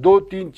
2-3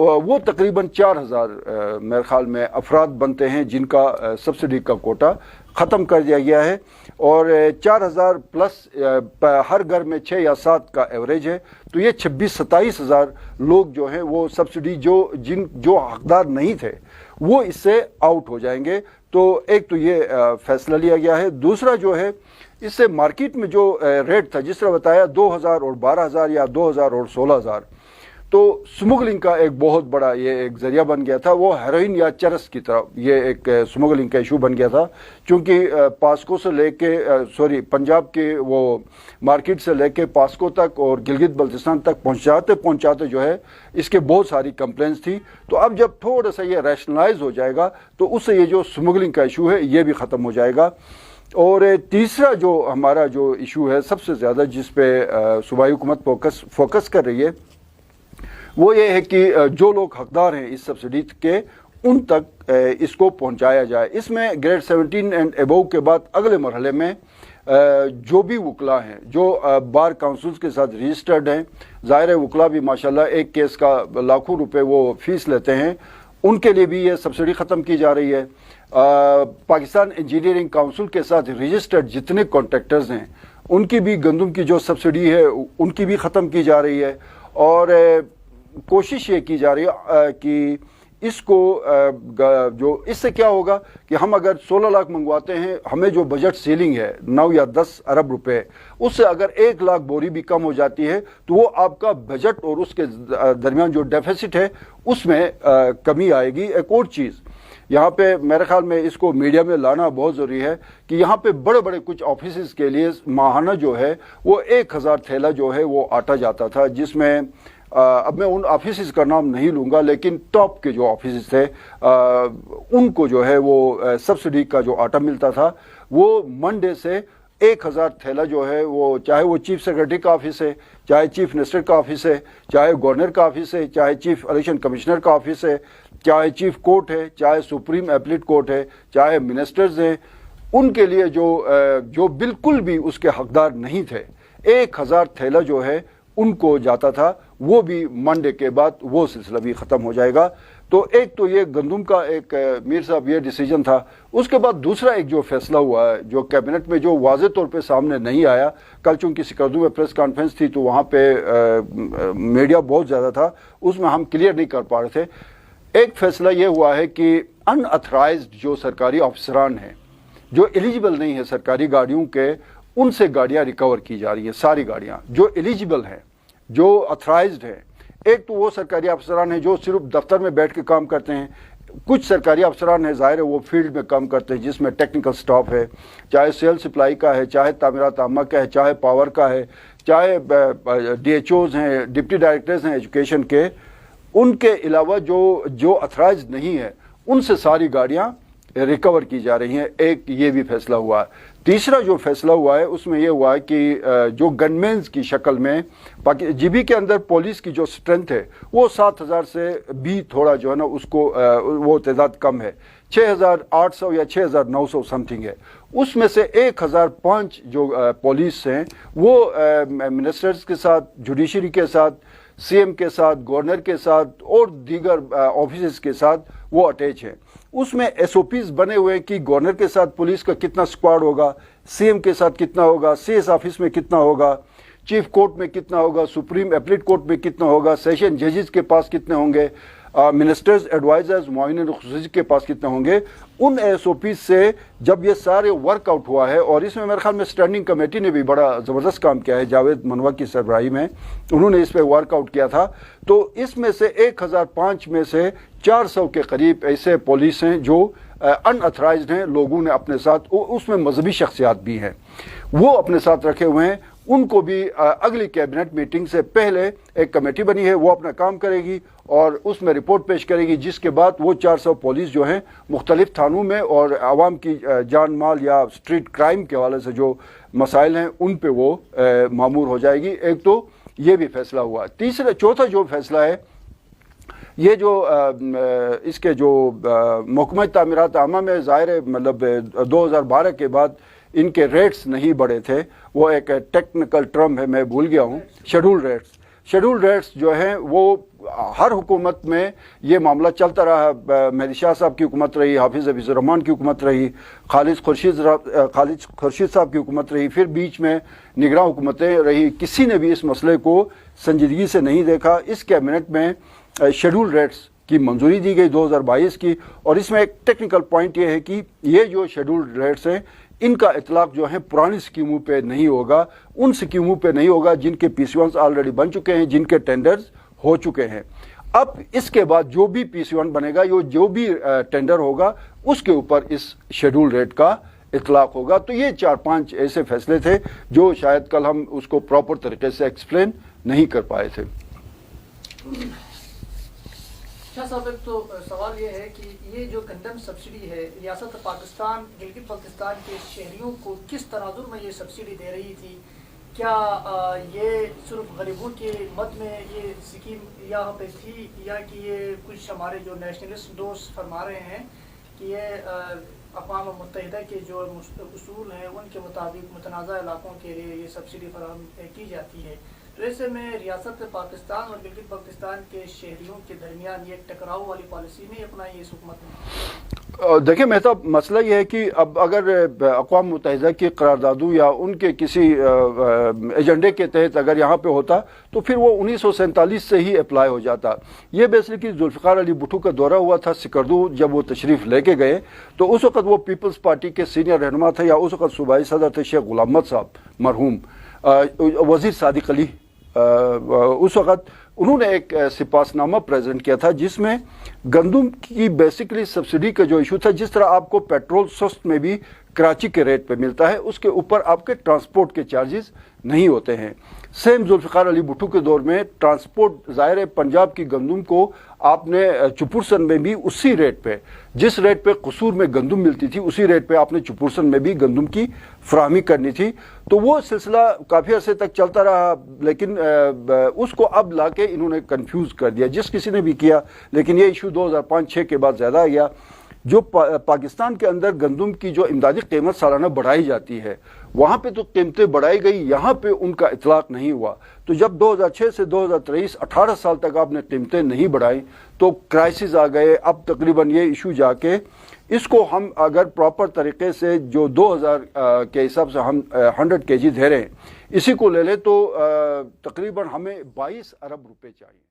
وہ تقریباً 4000 میرے خیال میں افراد بنتے ہیں جن کا سبسڈی کا کوٹا ختم کر دیا گیا ہے، اور 4000 پلس ہر گھر میں 6 یا 7 کا ایوریج ہے، تو یہ 26-27 ہزار لوگ جو ہیں وہ سبسڈی جو حقدار نہیں تھے وہ اس سے آؤٹ ہو جائیں گے۔ تو ایک تو یہ فیصلہ لیا گیا ہے۔ دوسرا جو ہے، اس سے مارکیٹ میں جو ریٹ تھا، جس طرح بتایا 2000 اور 12000 یا 2000 اور 16000، تو سمگلنگ کا ایک بہت بڑا یہ ایک ذریعہ بن گیا تھا، وہ ہیروئن یا چرس کی طرف یہ ایک سمگلنگ کا ایشو بن گیا تھا، چونکہ پاسکو سے لے کے پنجاب کے وہ مارکیٹ سے لے کے پاسکو تک اور گلگت بلتستان تک پہنچاتے جو ہے اس کے بہت ساری کمپلینس تھی۔ تو اب جب تھوڑا سا یہ ریشنلائز ہو جائے گا تو اس سے یہ جو سمگلنگ کا ایشو ہے یہ بھی ختم ہو جائے گا۔ اور تیسرا جو ہمارا جو ایشو ہے سب سے زیادہ جس پہ صوبائی حکومت فوکس کر رہی ہے، وہ یہ ہے کہ جو لوگ حقدار ہیں اس سبسڈی کے ان تک اس کو پہنچایا جائے۔ اس میں گریڈ 17 اینڈ ابو کے بعد اگلے مرحلے میں جو بھی وکلا ہیں جو بار کاؤنسلز کے ساتھ رجسٹرڈ ہیں، ظاہر ہے وکلا بھی ماشاءاللہ ایک کیس کا لاکھوں روپے وہ فیس لیتے ہیں، ان کے لیے بھی یہ سبسڈی ختم کی جا رہی ہے۔ پاکستان انجینئرنگ کاؤنسل کے ساتھ رجسٹرڈ جتنے کانٹریکٹرز ہیں ان کی بھی گندم کی جو سبسڈی ہے ان کی بھی ختم کی جا رہی ہے، اور کوشش یہ کی جا رہی ہے کہ اس کو جو اس سے کیا ہوگا کہ ہم اگر 16 لاکھ منگواتے ہیں، ہمیں جو بجٹ سیلنگ ہے 9 یا 10 ارب روپے، اس سے اگر 1 لاکھ بوری بھی کم ہو جاتی ہے تو وہ آپ کا بجٹ اور اس کے درمیان جو ڈیفیسٹ ہے اس میں کمی آئے گی۔ ایک اور چیز یہاں پہ میرے خیال میں اس کو میڈیا میں لانا بہت ضروری ہے کہ یہاں پہ بڑے بڑے کچھ آفیسز کے لیے ماہانہ جو ہے وہ 1000 تھیلا جو ہے وہ آٹا جاتا تھا، جس میں اب میں ان آفیسز کا نام نہیں لوں گا، لیکن ٹاپ کے جو آفیسز تھے ان کو جو ہے وہ سبسڈی کا جو آٹا ملتا تھا وہ منڈے سے 1000 تھیلا جو ہے وہ، چاہے وہ چیف سیکرٹری کا آفس ہے، چاہے چیف منسٹر کا آفس ہے، چاہے گورنر کا آفس ہے، چاہے چیف الیکشن کمشنر کا آفس ہے، چاہے چیف کورٹ ہے، چاہے سپریم ایپلیٹ کورٹ ہے، چاہے منسٹرز ہیں، ان کے لیے جو بالکل بھی اس کے حقدار نہیں تھے 1000 تھیلا جو ہے ان کو جاتا تھا، وہ بھی منڈے کے بعد وہ سلسلہ بھی ختم ہو جائے گا۔ تو ایک تو یہ گندم کا ایک میر صاحب یہ ڈیسیجن تھا۔ اس کے بعد دوسرا ایک جو فیصلہ ہوا ہے جو کیبنٹ میں جو واضح طور پہ سامنے نہیں آیا، کل چونکہ سکردو میں پریس کانفرنس تھی تو وہاں پہ میڈیا بہت زیادہ تھا، اس میں ہم کلیئر نہیں کر پا رہے تھے۔ ایک فیصلہ یہ ہوا ہے کہ ان اتھرائزڈ جو سرکاری افسران ہیں جو ایلیجیبل نہیں ہیں سرکاری گاڑیوں کے، ان سے گاڑیاں ریکور کی جا رہی ہیں، ساری گاڑیاں جو ایلیجیبل ہیں جو اتھرائزڈ ہیں۔ ایک تو وہ سرکاری افسران ہیں جو صرف دفتر میں بیٹھ کے کام کرتے ہیں، کچھ سرکاری افسران ہیں ظاہر ہے وہ فیلڈ میں کام کرتے ہیں جس میں ٹیکنیکل سٹاف ہے، چاہے سیل سپلائی کا ہے، چاہے تعمیرات عامہ کا ہے، چاہے پاور کا ہے، چاہے ڈی ایچ اوز ہیں، ڈپٹی ڈائریکٹرز ہیں ایجوکیشن کے۔ ان کے علاوہ جو اتھرائزڈ نہیں ہے ان سے ساری گاڑیاں ریکور کی جا رہی ہیں۔ ایک یہ بھی فیصلہ ہوا ہے۔ تیسرا جو فیصلہ ہوا ہے اس میں یہ ہوا ہے کہ جو گن مینز کی شکل میں جی بی کے اندر پولیس کی جو سٹرنتھ ہے وہ 7000 سے بھی تھوڑا جو ہے نا اس کو وہ تعداد کم ہے، 6800 یا 6900 سم تھنگ ہے۔ اس میں سے 1005 جو پولیس ہیں وہ منسٹرز کے ساتھ، جوڈیشری کے ساتھ، سی ایم کے ساتھ، گورنر کے ساتھ اور دیگر آفیسز کے ساتھ وہ اٹیچ ہیں۔ اس میں ایس او پیز بنے ہوئے کہ گورنر کے ساتھ پولیس کا کتنا اسکواڈ ہوگا، سی ایم کے ساتھ کتنا ہوگا، سی ایس آفس میں کتنا ہوگا، چیف کورٹ میں کتنا ہوگا، سپریم ایپلیٹ کورٹ میں کتنا ہوگا، سیشن ججز کے پاس کتنے ہوں گے، منسٹرز ایڈوائزرز معاونین خصوصی کے پاس کتنے ہوں گے۔ ان ایس او پیز سے جب یہ سارے ورک آؤٹ ہوا ہے، اور اس میں میرے خیال میں اسٹینڈنگ کمیٹی نے بھی بڑا زبردست کام کیا ہے، جاوید منوا کی سربراہی میں انہوں نے اس پہ ورک آؤٹ کیا تھا، تو اس میں سے 1005 میں سے 400 کے قریب ایسے پولیس ہیں جو ان اتھرائزڈ ہیں، لوگوں نے اپنے ساتھ، اس میں مذہبی شخصیات بھی ہیں، وہ اپنے ساتھ رکھے ہوئے ہیں۔ ان کو بھی اگلی کیبنٹ میٹنگ سے پہلے ایک کمیٹی بنی ہے، وہ اپنا کام کرے گی اور اس میں رپورٹ پیش کرے گی، جس کے بعد وہ 400 پولیس جو ہیں مختلف تھانوں میں اور عوام کی جان مال یا اسٹریٹ کرائم کے حوالے سے جو مسائل ہیں ان پہ وہ معمور ہو جائے گی۔ ایک تو یہ بھی فیصلہ ہوا۔ چوتھا جو فیصلہ ہے یہ جو اس کے جو محکمہ تعمیرات عامہ میں ظاہر ہے مطلب 2012 کے بعد ان کے ریٹس نہیں بڑھے تھے، وہ ایک ٹیکنیکل ٹرم ہے میں بھول گیا ہوں، شیڈول ریٹس جو ہیں وہ ہر حکومت میں یہ معاملہ چلتا رہا. مہدی شاہ صاحب کی حکومت رہی, حافظ حفیظ الرحمان کی حکومت رہی, خالد خورشید صاحب کی حکومت رہی, پھر بیچ میں نگراں حکومتیں رہی. کسی نے بھی اس مسئلے کو سنجیدگی سے نہیں دیکھا. اس کیبنٹ میں شیڈول ریٹس کی منظوری دی گئی 2022 کی, اور اس میں ایک ٹیکنیکل پوائنٹ یہ ہے کہ یہ جو شیڈول ریٹس ہیں ان کا اطلاق جو ہے پرانی سکیموں پہ نہیں ہوگا, ان سکیموں پہ نہیں ہوگا جن کے پی سی ونز آلریڈی بن چکے ہیں, جن کے ٹینڈرز ہو چکے ہیں. اب اس کے بعد جو بھی پی سی ون بنے گا, جو بھی ٹینڈر ہوگا, اس کے اوپر اس شیڈول ریٹ کا اطلاق ہوگا. تو یہ 4-5 ایسے فیصلے تھے جو شاید کل ہم اس کو پراپر طریقے سے ایکسپلین نہیں کر پائے تھے. شاہ صاحب ایک تو سوال یہ ہے کہ یہ جو گندم سبسڈی ہے ریاست پاکستان گلگت بلتستان کے شہریوں کو کس تناظر میں یہ سبسڈی دے رہی تھی؟ کیا یہ صرف غریبوں کے مد میں یہ اسکیم یہاں پہ تھی, یا کہ یہ کچھ ہمارے جو نیشنلسٹ دوست فرما رہے ہیں کہ یہ اقوام متحدہ کے جو اصول ہیں ان کے مطابق متنازع علاقوں کے لیے یہ سبسڈی فراہم کی جاتی ہے؟ تو ایسے میں ریاست پاکستان اور گلگت بلتستان کے شہریوں کے درمیان یہ ٹکراؤ والی پالیسی نہیں اپنائی اس حکومت نے؟ دیکھیں مہتاب, مسئلہ یہ ہے کہ اب اگر اقوام متحدہ کی قراردادوں یا ان کے کسی ایجنڈے کے تحت اگر یہاں پہ ہوتا تو پھر وہ 1947 سے ہی اپلائی ہو جاتا. یہ بیسیکلی ذوالفقار علی بھٹو کا دورہ ہوا تھا سکردو, جب وہ تشریف لے کے گئے تو اس وقت وہ پیپلز پارٹی کے سینئر رہنما تھے, یا اس وقت صوبائی صدر تھے شیخ غلام محمد صاحب مرحوم, وزیر صادق علی. اس وقت انہوں نے ایک سپاس نامہ پریزنٹ کیا تھا جس میں گندم کی بیسیکلی سبسڈی کا جو ایشو تھا, جس طرح آپ کو پیٹرول سست میں بھی کراچی کے ریٹ پہ ملتا ہے, اس کے اوپر آپ کے ٹرانسپورٹ کے چارجز نہیں ہوتے ہیں. سیم ذوالفقار علی بھٹو کے دور میں ٹرانسپورٹ, ظاہر ہے پنجاب کی گندم کو آپ نے چپورسن میں بھی اسی ریٹ پہ, جس ریٹ پہ قصور میں گندم ملتی تھی اسی ریٹ پہ آپ نے چپورسن میں بھی گندم کی فراہمی کرنی تھی. تو وہ سلسلہ کافی عرصے تک چلتا رہا, لیکن اس کو اب لا کے انہوں نے کنفیوز کر دیا, جس کسی نے بھی کیا. لیکن یہ ایشو 2005-06 کے بعد زیادہ آ گیا. جو پاکستان کے اندر گندم کی جو امدادی قیمت سالانہ بڑھائی جاتی ہے, وہاں پہ تو قیمتیں بڑھائی گئی, یہاں پہ ان کا اطلاق نہیں ہوا. تو جب 2006 سے 2023 18 سال تک آپ نے قیمتیں نہیں بڑھائیں تو کرائسس آ گئے. اب تقریباً یہ ایشو جا کے اس کو ہم اگر پراپر طریقے سے جو 2000 کے حساب سے ہم 100 kg دے رہے ہیں, اسی کو لے لیں تو تقریباً ہمیں 22 ارب روپے چاہیے.